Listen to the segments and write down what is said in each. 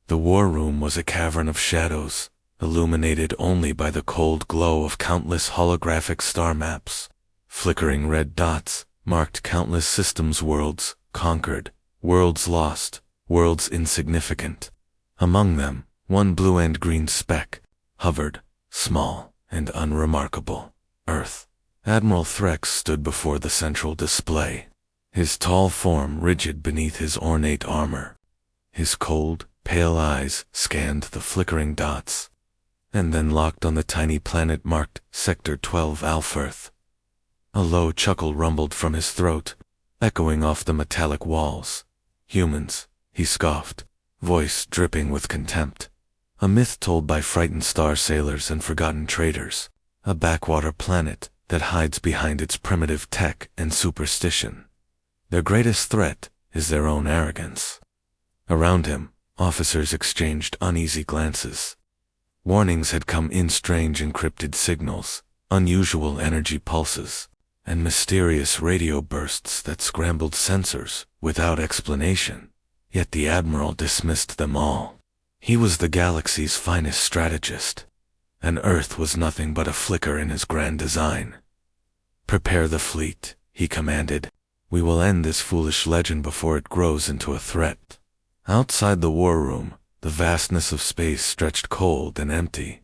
The war room was a cavern of shadows, illuminated only by the cold glow of countless holographic star maps. Flickering red dots marked countless systems, worlds conquered, worlds lost, worlds insignificant. Among them, one blue and green speck hovered, small and unremarkable. Earth. Admiral Threx stood before the central display, his tall form rigid beneath his ornate armor. His cold, pale eyes scanned the flickering dots, and then locked on the tiny planet marked Sector 12 Alfearth. A low chuckle rumbled from his throat, echoing off the metallic walls. Humans, he scoffed, voice dripping with contempt. A myth told by frightened star sailors and forgotten traders. A backwater planet that hides behind its primitive tech and superstition. Their greatest threat is their own arrogance. Around him, officers exchanged uneasy glances. Warnings had come in, strange encrypted signals, unusual energy pulses, and mysterious radio bursts that scrambled sensors without explanation. Yet the Admiral dismissed them all. He was the galaxy's finest strategist, and Earth was nothing but a flicker in his grand design. "Prepare the fleet," he commanded. "We will end this foolish legend before it grows into a threat." Outside the war room, the vastness of space stretched cold and empty.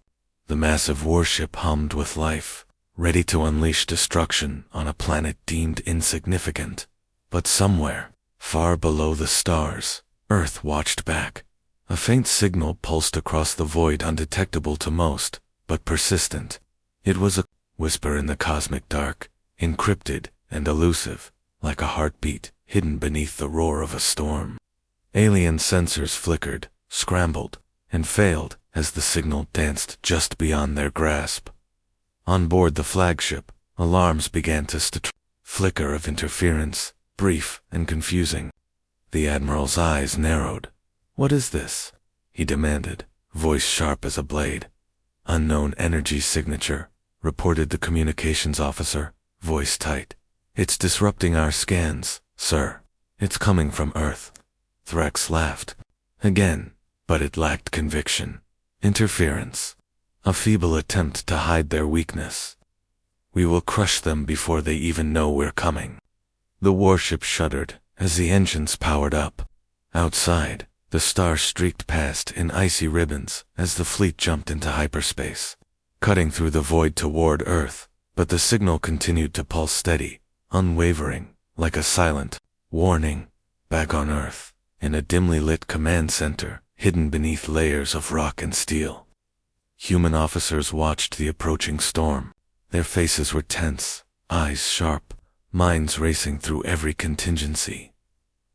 The massive warship hummed with life, ready to unleash destruction on a planet deemed insignificant. But somewhere, far below the stars, Earth watched back. A faint signal pulsed across the void, undetectable to most, but persistent. It was a whisper in the cosmic dark, encrypted and elusive, like a heartbeat hidden beneath the roar of a storm. Alien sensors flickered, scrambled, and failed as the signal danced just beyond their grasp. On board the flagship, alarms began to flicker of interference, brief and confusing. The Admiral's eyes narrowed. "What is this?" he demanded, voice sharp as a blade. "Unknown energy signature," reported the communications officer, voice tight. "It's disrupting our scans, sir. It's coming from Earth." Threx laughed. Again, but it lacked conviction. Interference. A feeble attempt to hide their weakness. "We will crush them before they even know we're coming." The warship shuddered as the engines powered up. Outside, the stars streaked past in icy ribbons as the fleet jumped into hyperspace, cutting through the void toward Earth, but the signal continued to pulse steady, unwavering, like a silent warning. Back on Earth, in a dimly lit command center, hidden beneath layers of rock and steel, human officers watched the approaching storm. Their faces were tense, eyes sharp, minds racing through every contingency.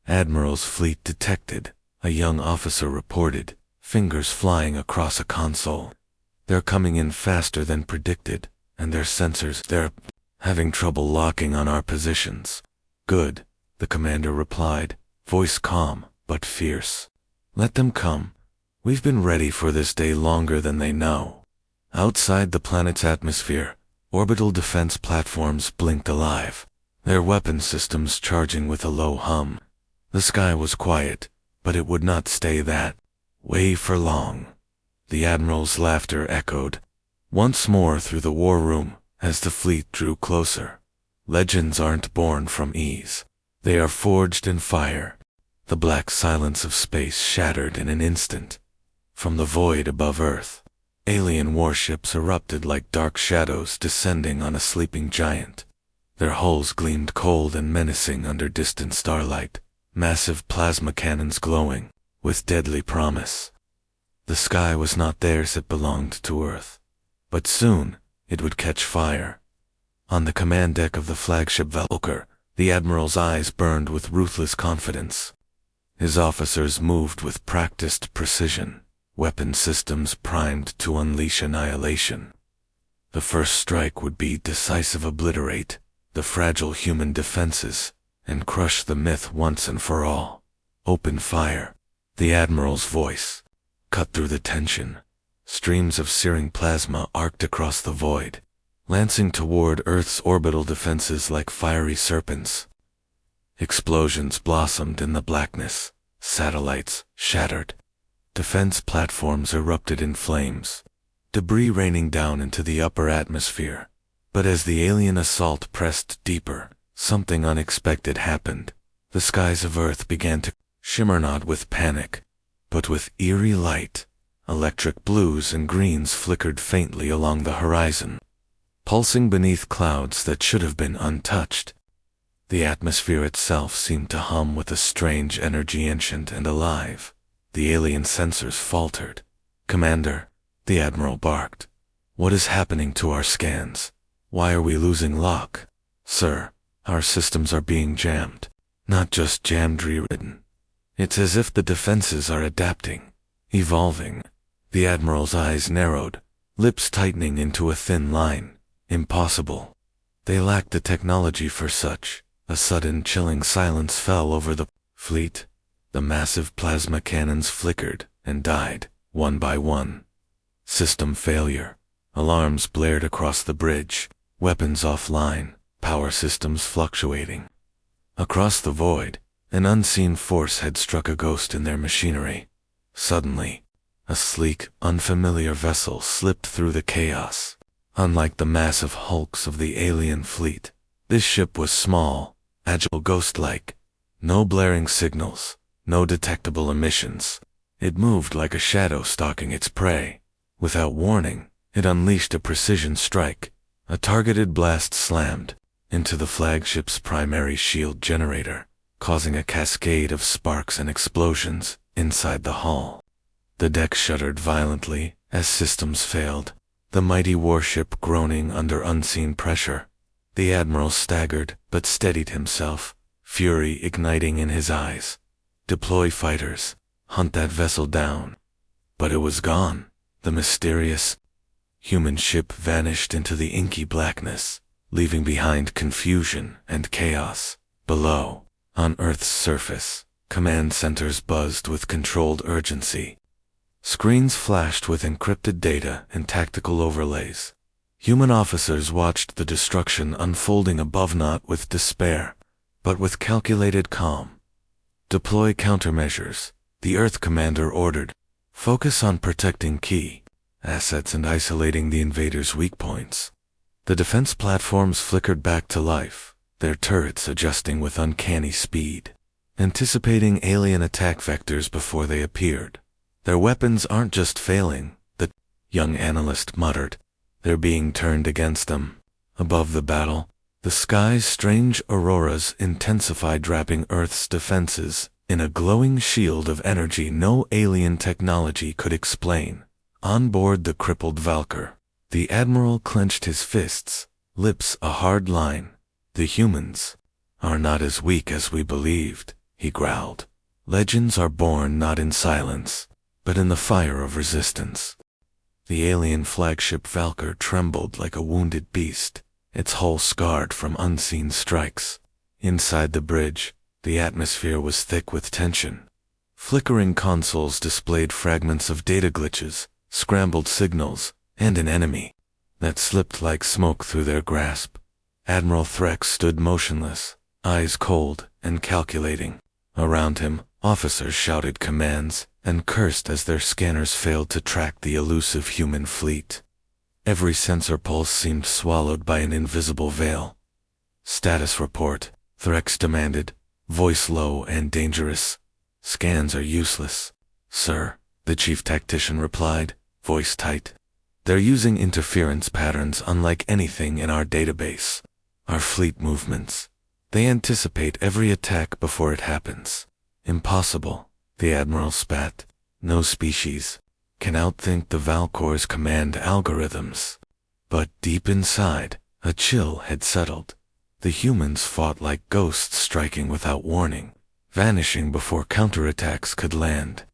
"Admiral's fleet detected," a young officer reported, fingers flying across a console. "They're coming in faster than predicted, and their sensors, they're having trouble locking on our positions." "Good," the commander replied, voice calm but fierce. "Let them come. We've been ready for this day longer than they know." Outside the planet's atmosphere, orbital defense platforms blinked alive, their weapon systems charging with a low hum. The sky was quiet, but it would not stay that way for long. The Admiral's laughter echoed once more through the war room as the fleet drew closer. Legends aren't born from ease. They are forged in fire. The black silence of space shattered in an instant. From the void above Earth, alien warships erupted like dark shadows descending on a sleeping giant. Their hulls gleamed cold and menacing under distant starlight, massive plasma cannons glowing with deadly promise. The sky was not theirs, it belonged to Earth. But soon, it would catch fire. On the command deck of the flagship Valkyr, the Admiral's eyes burned with ruthless confidence. His officers moved with practiced precision, weapon systems primed to unleash annihilation. The first strike would be decisive, obliterate the fragile human defenses, and crush the myth once and for all. "Open fire." The Admiral's voice cut through the tension. Streams of searing plasma arced across the void, lancing toward Earth's orbital defenses like fiery serpents. Explosions blossomed in the blackness, satellites shattered, Defense platforms erupted in flames, debris raining down into the upper atmosphere. But as the alien assault pressed deeper, something unexpected happened. The skies of Earth began to shimmer, not with panic, but with eerie light. Electric blues and greens flickered faintly along the horizon, pulsing beneath clouds that should have been untouched. The atmosphere itself seemed to hum with a strange energy, ancient and alive. The alien sensors faltered. "Commander," the Admiral barked. "What is happening to our scans? Why are we losing lock?" "Sir, our systems are being jammed." "Not just jammed, rewritten. It's as if the defenses are adapting, evolving." The Admiral's eyes narrowed, lips tightening into a thin line. "Impossible. They lack the technology for such." A sudden chilling silence fell over the fleet. The massive plasma cannons flickered and died, one by one. System failure. Alarms blared across the bridge, weapons offline, power systems fluctuating. Across the void, an unseen force had struck a ghost in their machinery. Suddenly, a sleek, unfamiliar vessel slipped through the chaos. Unlike the massive hulks of the alien fleet, this ship was small, agile, ghost-like. No blaring signals, no detectable emissions. It moved like a shadow stalking its prey. Without warning, it unleashed a precision strike. A targeted blast slammed into the flagship's primary shield generator, causing a cascade of sparks and explosions inside the hull. The deck shuddered violently as systems failed, the mighty warship groaning under unseen pressure. The Admiral staggered but steadied himself, fury igniting in his eyes. "Deploy fighters, hunt that vessel down." But it was gone. The mysterious human ship vanished into the inky blackness, leaving behind confusion and chaos. Below, on Earth's surface, command centers buzzed with controlled urgency. Screens flashed with encrypted data and tactical overlays. Human officers watched the destruction unfolding above, not with despair, but with calculated calm. "Deploy countermeasures," the Earth commander ordered. "Focus on protecting key assets and isolating the invaders' weak points." The defense platforms flickered back to life, their turrets adjusting with uncanny speed, anticipating alien attack vectors before they appeared. "Their weapons aren't just failing," the young analyst muttered. "They're being turned against them." Above the battle, the sky's strange auroras intensified, wrapping Earth's defenses in a glowing shield of energy no alien technology could explain. On board the crippled Valkyr, the Admiral clenched his fists, lips a hard line. "The humans are not as weak as we believed," he growled. "Legends are born not in silence, but in the fire of resistance." The alien flagship Valkyr trembled like a wounded beast, its hull scarred from unseen strikes. Inside the bridge, the atmosphere was thick with tension. Flickering consoles displayed fragments of data glitches, scrambled signals, and an enemy that slipped like smoke through their grasp. Admiral Threx stood motionless, eyes cold and calculating. Around him, officers shouted commands and cursed as their scanners failed to track the elusive human fleet. Every sensor pulse seemed swallowed by an invisible veil. "Status report," Threx demanded, voice low and dangerous. "Scans are useless." "Sir," the chief tactician replied, voice tight. "They're using interference patterns unlike anything in our database. Our fleet movements. They anticipate every attack before it happens." "Impossible," the Admiral spat. "No species can outthink the Valkor's command algorithms." But deep inside, a chill had settled. The humans fought like ghosts, striking without warning, vanishing before counterattacks could land.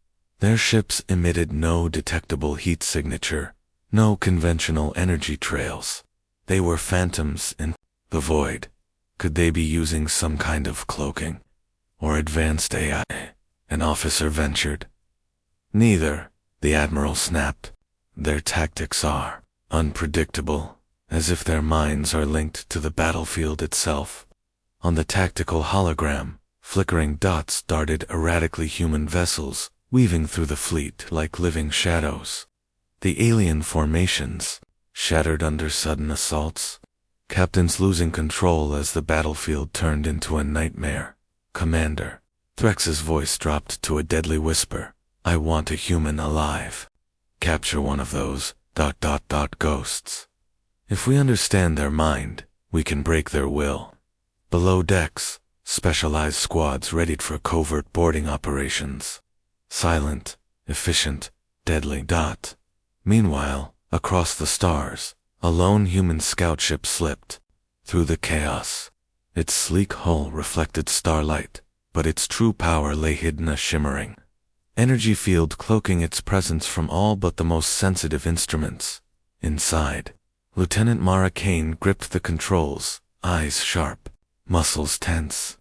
Their ships emitted no detectable heat signature, no conventional energy trails. They were phantoms in the void. Could they be using some kind of cloaking or advanced AI? An officer ventured. "Neither," the Admiral snapped. "Their tactics are unpredictable, as if their minds are linked to the battlefield itself." On the tactical hologram, flickering dots darted erratically, human vessels, weaving through the fleet like living shadows. The alien formations, shattered under sudden assaults. Captains losing control as the battlefield turned into a nightmare. Commander. Threx's voice dropped to a deadly whisper. I want a human alive. Capture one of those, ghosts. If we understand their mind, we can break their will. Below decks, specialized squads readied for covert boarding operations. Silent, efficient, deadly. Meanwhile, across the stars, a lone human scout ship slipped through the chaos. Its sleek hull reflected starlight, but its true power lay hidden, a shimmering energy field cloaking its presence from all but the most sensitive instruments. Inside, Lieutenant Mara Kane gripped the controls, eyes sharp, muscles tense.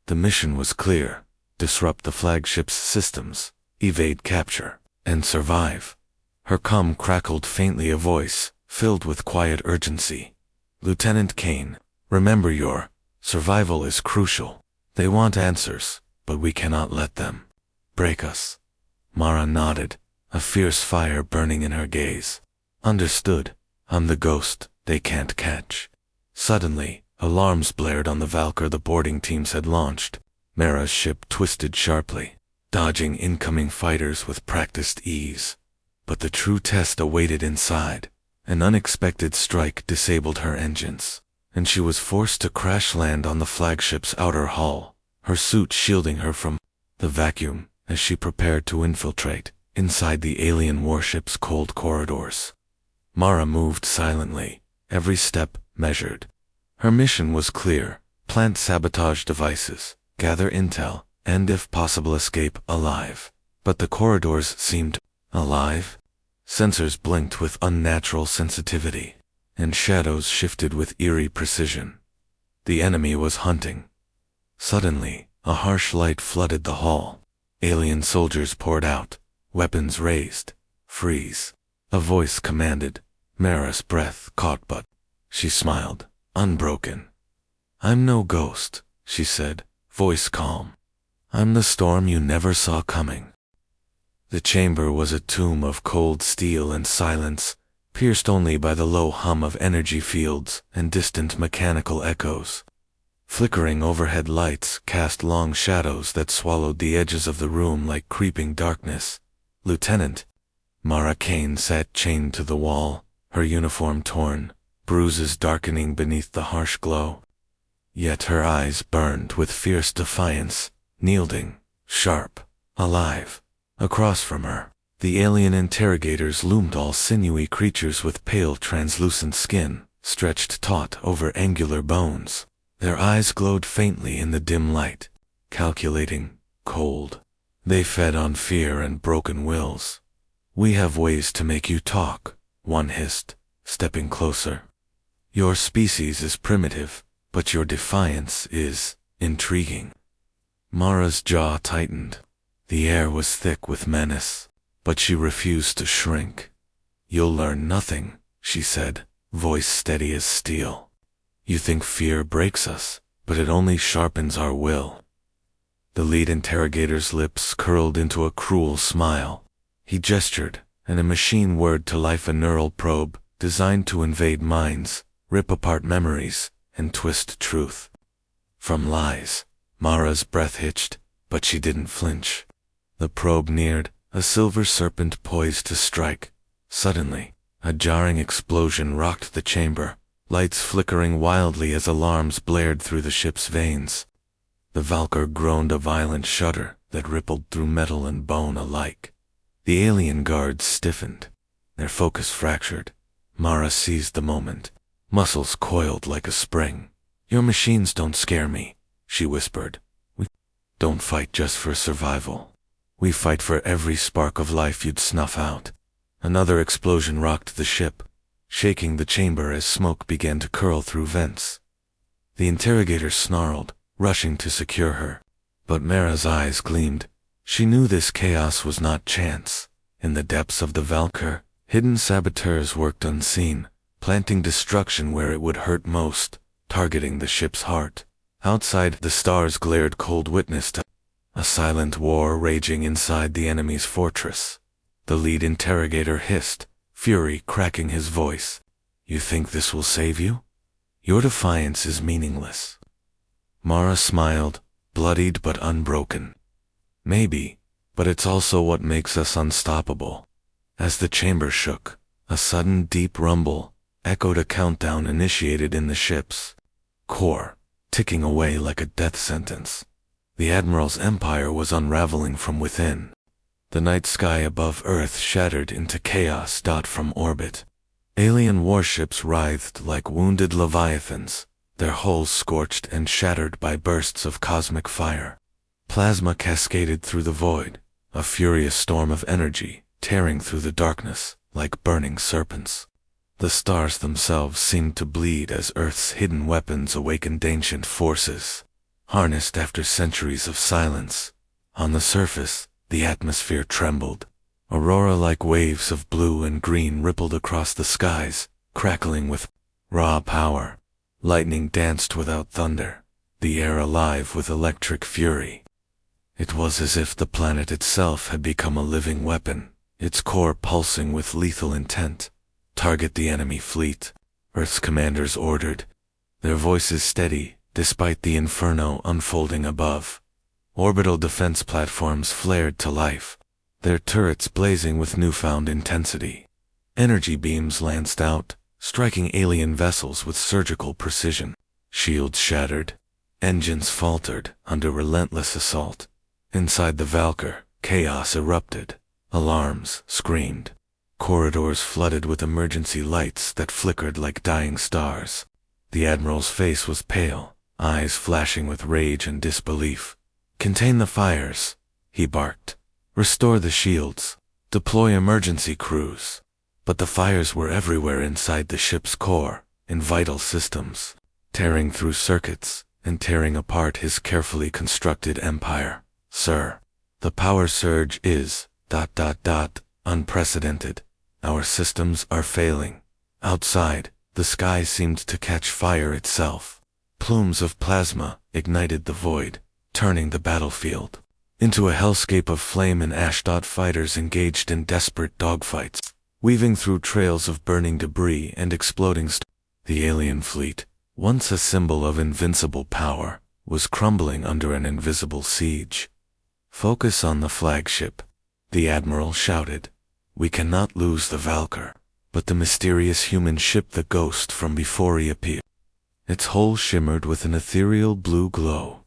The mission was clear: disrupt the flagship's systems, evade capture, and survive. Her comm crackled faintly, a voice filled with quiet urgency. Lieutenant Kane, remember, your survival is crucial. They want answers, but we cannot let them break us. Mara nodded, a fierce fire burning in her gaze. Understood. I'm the ghost they can't catch. Suddenly, alarms blared on the Valkyr the boarding teams had launched. Mara's ship twisted sharply, dodging incoming fighters with practiced ease. But the true test awaited inside. An unexpected strike disabled her engines, and she was forced to crash land on the flagship's outer hull, her suit shielding her from the vacuum as she prepared to infiltrate inside the alien warship's cold corridors. Mara moved silently, every step measured. Her mission was clear: plant sabotage devices, gather intel, and if possible escape alive. But the corridors seemed alive. Sensors blinked with unnatural sensitivity, and shadows shifted with eerie precision. The enemy was hunting. Suddenly, a harsh light flooded the hall. Alien soldiers poured out, weapons raised. Freeze. A voice commanded. Mara's breath caught, but she smiled, unbroken. I'm no ghost, she said, voice calm. I'm the storm you never saw coming. The chamber was a tomb of cold steel and silence, pierced only by the low hum of energy fields and distant mechanical echoes. Flickering overhead lights cast long shadows that swallowed the edges of the room like creeping darkness. Lieutenant Mara Kane sat chained to the wall, her uniform torn, bruises darkening beneath the harsh glow. Yet her eyes burned with fierce defiance, yielding, sharp, alive. Across from her, the alien interrogators loomed, all sinewy creatures with pale translucent skin, stretched taut over angular bones. Their eyes glowed faintly in the dim light, calculating, cold. They fed on fear and broken wills. We have ways to make you talk, one hissed, stepping closer. Your species is primitive, but your defiance is intriguing. Mara's jaw tightened. The air was thick with menace, but she refused to shrink. You'll learn nothing, she said, voice steady as steel. You think fear breaks us, but it only sharpens our will. The lead interrogator's lips curled into a cruel smile. He gestured, and a machine whirred to life, a neural probe designed to invade minds, rip apart memories, and twist truth from lies. Mara's breath hitched, but she didn't flinch. The probe neared, a silver serpent poised to strike. Suddenly, a jarring explosion rocked the chamber, lights flickering wildly as alarms blared through the ship's veins. The Valkyr groaned, a violent shudder that rippled through metal and bone alike. The alien guards stiffened, their focus fractured. Mara seized the moment, muscles coiled like a spring. Your machines don't scare me, she whispered. We don't fight just for survival. We fight for every spark of life you'd snuff out. Another explosion rocked the ship, shaking the chamber as smoke began to curl through vents. The interrogator snarled, rushing to secure her. But Mara's eyes gleamed. She knew this chaos was not chance. In the depths of the Valkyr, hidden saboteurs worked unseen, planting destruction where it would hurt most, targeting the ship's heart. Outside, the stars glared cold witness to a silent war raging inside the enemy's fortress. The lead interrogator hissed, fury cracking his voice. You think this will save you? Your defiance is meaningless. Mara smiled, bloodied but unbroken. Maybe, but it's also what makes us unstoppable. As the chamber shook, a sudden deep rumble echoed a countdown initiated in the ship's core, ticking away like a death sentence. The Admiral's empire was unraveling from within. The night sky above Earth shattered into chaos. From orbit, alien warships writhed like wounded leviathans, their hulls scorched and shattered by bursts of cosmic fire. Plasma cascaded through the void, a furious storm of energy, tearing through the darkness like burning serpents. The stars themselves seemed to bleed as Earth's hidden weapons awakened ancient forces, harnessed after centuries of silence. On the surface, the atmosphere trembled. Aurora-like waves of blue and green rippled across the skies, crackling with raw power. Lightning danced without thunder, the air alive with electric fury. It was as if the planet itself had become a living weapon, its core pulsing with lethal intent. Target the enemy fleet, Earth's commanders ordered, their voices steady despite the inferno unfolding above. Orbital defense platforms flared to life, their turrets blazing with newfound intensity. Energy beams lanced out, striking alien vessels with surgical precision. Shields shattered, engines faltered under relentless assault. Inside the Valkyr, chaos erupted. Alarms screamed. Corridors flooded with emergency lights that flickered like dying stars. The Admiral's face was pale, eyes flashing with rage and disbelief. "Contain the fires," he barked. "Restore the shields. Deploy emergency crews." But the fires were everywhere inside the ship's core, in vital systems, tearing through circuits and tearing apart his carefully constructed empire. "Sir, the power surge is ... unprecedented. Our systems are failing." Outside, the sky seemed to catch fire itself. Plumes of plasma ignited the void, turning the battlefield into a hellscape of flame and ash. Fighters engaged in desperate dogfights, weaving through trails of burning debris and exploding The alien fleet, once a symbol of invincible power, was crumbling under an invisible siege. "Focus on the flagship," the Admiral shouted. "We cannot lose the Valkyr, but the mysterious human ship, the Ghost from before he appeared." Its hull shimmered with an ethereal blue glow,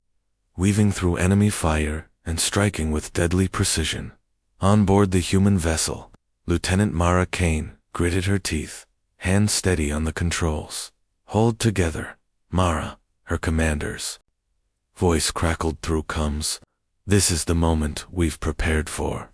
weaving through enemy fire and striking with deadly precision. On board the human vessel, Lieutenant Mara Kane gritted her teeth, hands steady on the controls. "Hold together, Mara," her commander's voice crackled through coms. "This is the moment we've prepared for."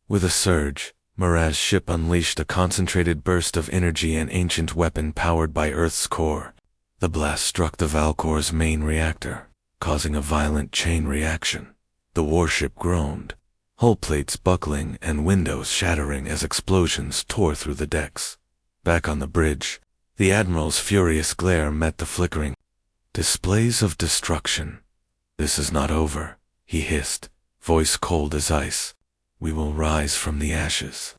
With a surge, Mara's ship unleashed a concentrated burst of energy, an ancient weapon powered by Earth's core. The blast struck the Valkor's main reactor, causing a violent chain reaction. The warship groaned, hull plates buckling and windows shattering as explosions tore through the decks. Back on the bridge, the Admiral's furious glare met the flickering displays of destruction. "This is not over," he hissed, voice cold as ice. "We will rise from the ashes."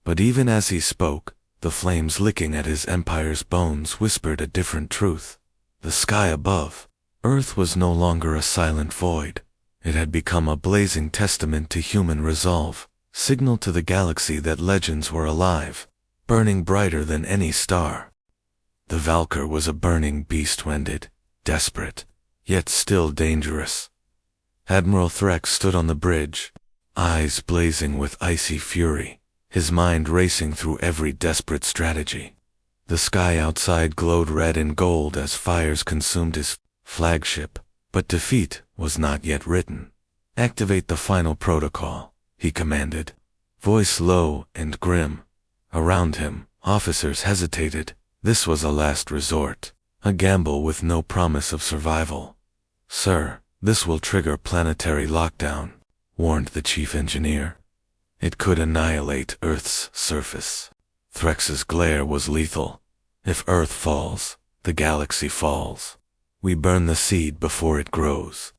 But even as he spoke, the flames licking at his empire's bones whispered a different truth. The sky above, Earth, was no longer a silent void. It had become a blazing testament to human resolve, signal to the galaxy that legends were alive, burning brighter than any star. The Valkyr was a burning beast, wended, desperate, yet still dangerous. Admiral Threx stood on the bridge, eyes blazing with icy fury, his mind racing through every desperate strategy. The sky outside glowed red and gold as fires consumed his flagship, but defeat was not yet written. "Activate the final protocol," he commanded, voice low and grim. Around him, officers hesitated. This was a last resort, a gamble with no promise of survival. "Sir, this will trigger planetary lockdown," warned the chief engineer. "It could annihilate Earth's surface." Threx's glare was lethal. "If Earth falls, the galaxy falls. We burn the seed before it grows."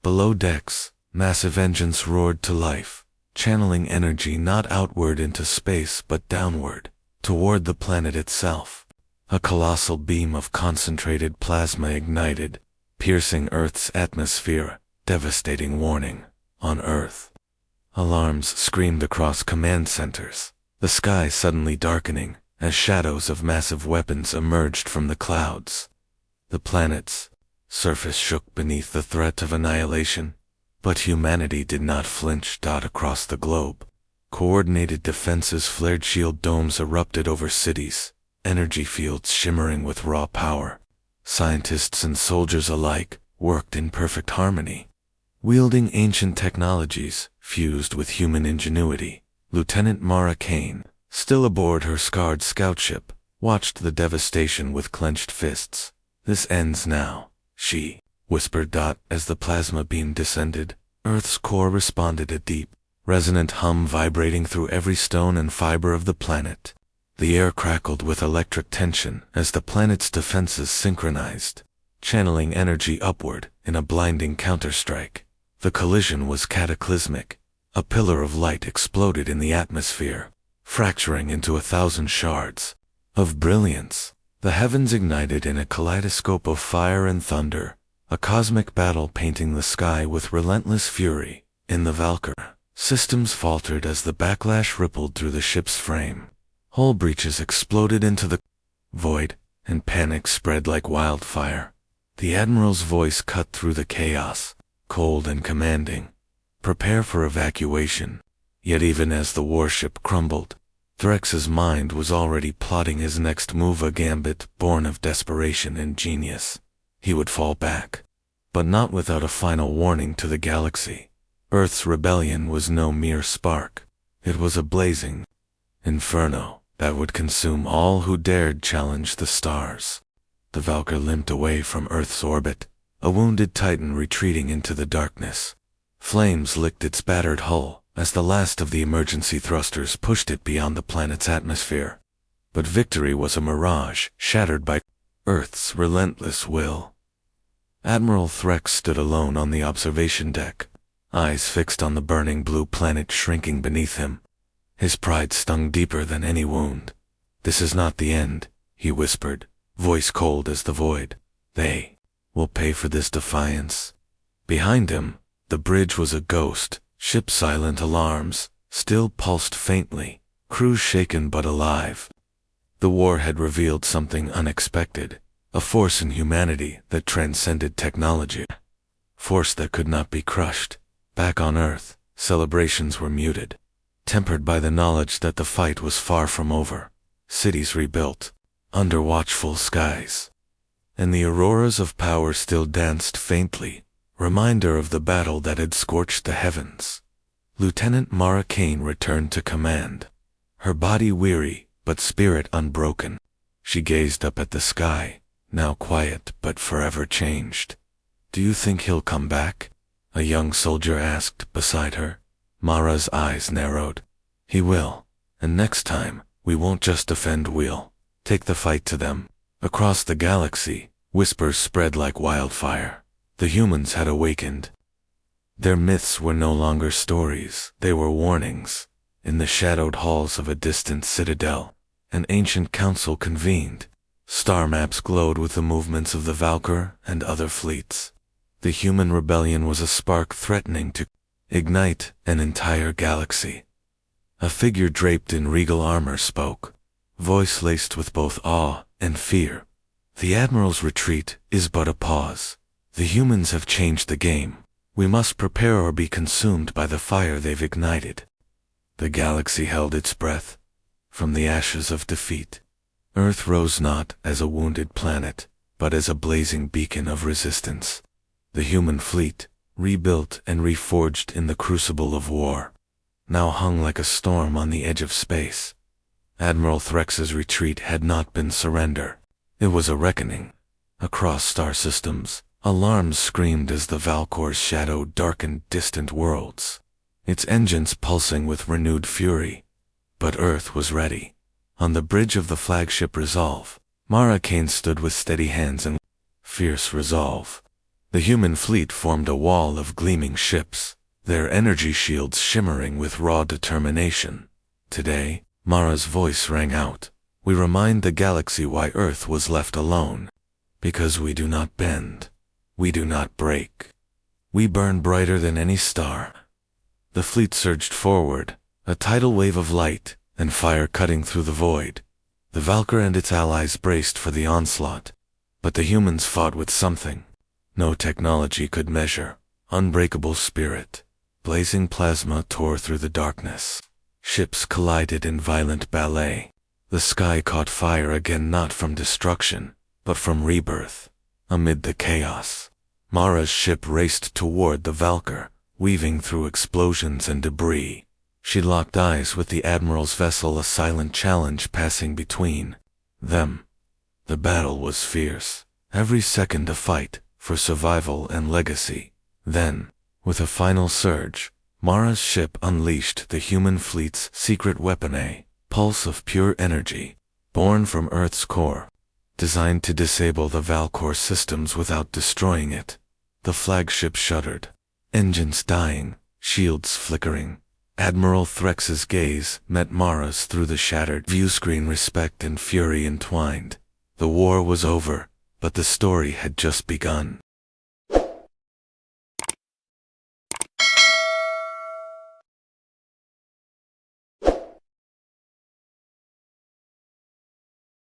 Below decks, Massive engines roared to life, channeling energy not outward into space but downward, toward the planet itself. A colossal beam of concentrated plasma ignited, piercing Earth's atmosphere, devastating warning. On Earth. Alarms screamed across command centers, the sky suddenly darkening as shadows of massive weapons emerged from the clouds. The planet's surface shook beneath the threat of annihilation, but humanity did not flinch. Across the globe, coordinated defenses flared, shield domes erupted over cities, energy fields shimmering with raw power. Scientists and soldiers alike worked in perfect harmony, wielding ancient technologies fused with human ingenuity. Lieutenant Mara Kane, still aboard her scarred scout ship, watched the devastation with clenched fists. "This ends now," she whispered. As the plasma beam descended, Earth's core responded, a deep, resonant hum vibrating through every stone and fiber of the planet. The air crackled with electric tension as the planet's defenses synchronized, channeling energy upward in a blinding counterstrike. The collision was cataclysmic. A pillar of light exploded in the atmosphere, fracturing into 1,000 shards of brilliance. The heavens ignited in a kaleidoscope of fire and thunder, a cosmic battle painting the sky with relentless fury. In the Valkyr, systems faltered as the backlash rippled through the ship's frame. Hull breaches exploded into the void, and panic spread like wildfire. The Admiral's voice cut through the chaos, cold and commanding. "Prepare for evacuation." Yet even as the warship crumbled, Threx's mind was already plotting his next move, a gambit born of desperation and genius. He would fall back, but not without a final warning to the galaxy. Earth's rebellion was no mere spark. It was a blazing inferno that would consume all who dared challenge the stars. The Valkyr limped away from Earth's orbit, a wounded titan retreating into the darkness. Flames licked its battered hull as the last of the emergency thrusters pushed it beyond the planet's atmosphere. But victory was a mirage, shattered by Earth's relentless will. Admiral Threx stood alone on the observation deck, eyes fixed on the burning blue planet shrinking beneath him. His pride stung deeper than any wound. "This is not the end," he whispered, voice cold as the void. "They will pay for this defiance." Behind him, the bridge was a ghost. Ship silent, alarms still pulsed faintly, crew shaken but alive. The war had revealed something unexpected, a force in humanity that transcended technology, force that could not be crushed. Back on Earth, celebrations were muted, tempered by the knowledge that the fight was far from over. Cities rebuilt, under watchful skies, and the auroras of power still danced faintly, reminder of the battle that had scorched the heavens. Lieutenant Mara Kane returned to command, her body weary but spirit unbroken. She gazed up at the sky, now quiet but forever changed. "Do you think he'll come back?" a young soldier asked beside her. Mara's eyes narrowed. "He will, and next time, we won't just defend, we'll take the fight to them." Across the galaxy, whispers spread like wildfire. The humans had awakened. Their myths were no longer stories, they were warnings. In the shadowed halls of a distant citadel, an ancient council convened. Star maps glowed with the movements of the Valkyr and other fleets. The human rebellion was a spark threatening to ignite an entire galaxy. A figure draped in regal armor spoke, voice laced with both awe and fear. "The Admiral's retreat is but a pause. The humans have changed the game. We must prepare or be consumed by the fire they've ignited." The galaxy held its breath. From the ashes of defeat, Earth rose not as a wounded planet, but as a blazing beacon of resistance. The human fleet, rebuilt and reforged in the crucible of war, now hung like a storm on the edge of space. Admiral Threx's retreat had not been surrender. It was a reckoning. Across star systems, alarms screamed as the Valkyr's shadow darkened distant worlds, its engines pulsing with renewed fury. But Earth was ready. On the bridge of the flagship Resolve, Mara Kane stood with steady hands and fierce resolve. The human fleet formed a wall of gleaming ships, their energy shields shimmering with raw determination. Today, Mara's voice rang out. We remind the galaxy why Earth was left alone. Because we do not bend. We do not break. We burn brighter than any star. The fleet surged forward, a tidal wave of light and fire cutting through the void. The Valkyr and its allies braced for the onslaught, but the humans fought with something no technology could measure. Unbreakable spirit. Blazing plasma tore through the darkness. Ships collided in violent ballet. The sky caught fire again, not from destruction, but from rebirth. Amid the chaos, Mara's ship raced toward the Valkyr, weaving through explosions and debris. She locked eyes with the Admiral's vessel, a silent challenge passing between them. The battle was fierce, every second a fight for survival and legacy. Then, with a final surge, Mara's ship unleashed the human fleet's secret weapon, a pulse of pure energy, born from Earth's core, designed to disable the Valkyr systems without destroying it. The flagship shuddered, engines dying, shields flickering. Admiral Threx's gaze met Mara's through the shattered viewscreen, respect and fury entwined. The war was over, but the story had just begun.